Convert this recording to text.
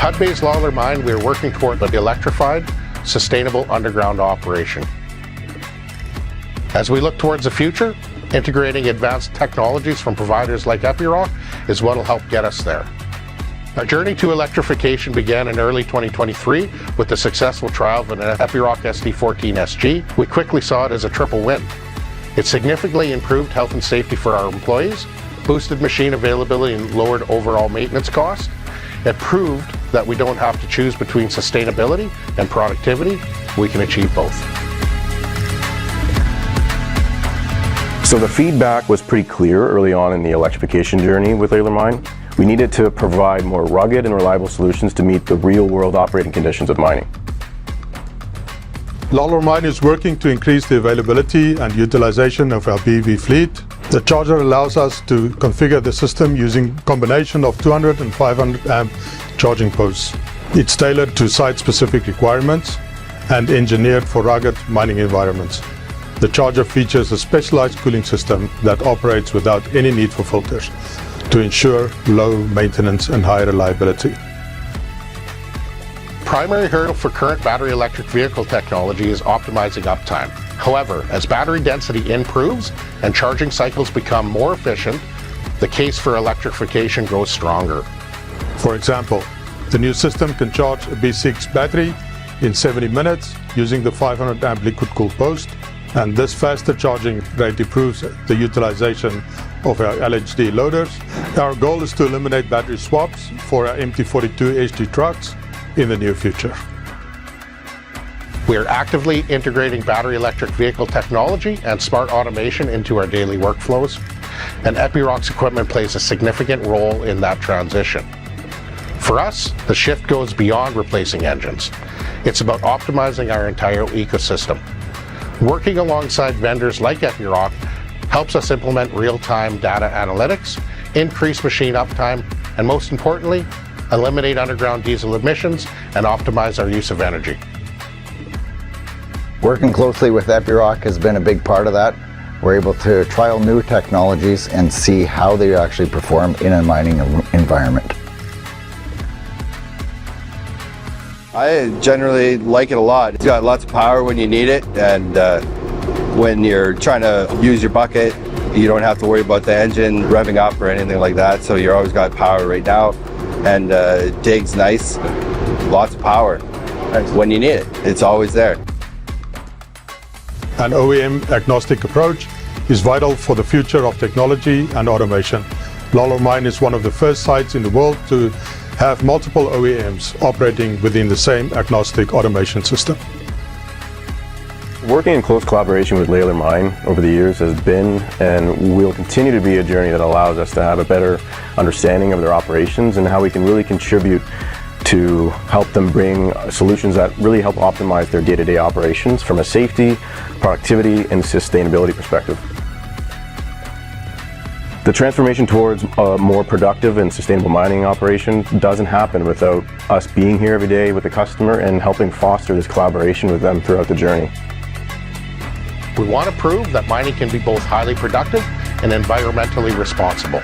Hudbay's Lalor mine, we are working toward the electrified, sustainable underground operation. As we look towards the future, integrating advanced technologies from providers like Epiroc is what will help get us there. Our journey to electrification began in early 2023 with the successful trial of an Epiroc ST14 SG. We quickly saw it as a triple win. It significantly improved health and safety for our employees, boosted machine availability and lowered overall maintenance costs. It proved that we don't have to choose between sustainability and productivity. We can achieve both. So the feedback was pretty clear early on in the electrification journey with Lalor Mine. We needed to provide more rugged and reliable solutions to meet the real-world operating conditions of mining. Lalor Mine is working to increase the availability and utilization of our BEV fleet. The charger allows us to configure the system using a combination of 200 and 500 amp charging posts. It's tailored to site-specific requirements and engineered for rugged mining environments. The charger features a specialized cooling system that operates without any need for filters to ensure low maintenance and high reliability. Primary hurdle for current battery electric vehicle technology is optimizing uptime. However, as battery density improves and charging cycles become more efficient, the case for electrification grows stronger. For example, the new system can charge a B6 battery in 70 minutes using the 500 amp liquid cooled post, and this faster charging rate improves the utilization of our LHD loaders. Our goal is to eliminate battery swaps for our MT42 SG trucks in the near future. We are actively integrating battery electric vehicle technology and smart automation into our daily workflows, and Epiroc's equipment plays a significant role in that transition. For us, the shift goes beyond replacing engines. It's about optimizing our entire ecosystem. Working alongside vendors like Epiroc helps us implement real-time data analytics, increase machine uptime, and most importantly, eliminate underground diesel emissions and optimize our use of energy. Working closely with Epiroc has been a big part of that. We're able to trial new technologies and see how they actually perform in a mining environment. I generally like it a lot. It's got lots of power when you need it, and when you're trying to use your bucket, you don't have to worry about the engine revving up or anything like that, so you're always got power right now, and dig's nice, lots of power. When you need it, it's always there. An OEM-agnostic approach is vital for the future of technology and automation. Lalor Mine is one of the first sites in the world to have multiple OEMs operating within the same agnostic automation system. Working in close collaboration with Lalor Mine over the years has been and will continue to be a journey that allows us to have a better understanding of their operations and how we can really contribute to help them bring solutions that really help optimize their day-to-day operations from a safety, productivity, and sustainability perspective. The transformation towards a more productive and sustainable mining operation doesn't happen without us being here every day with the customer and helping foster this collaboration with them throughout the journey. We want to prove that mining can be both highly productive and environmentally responsible.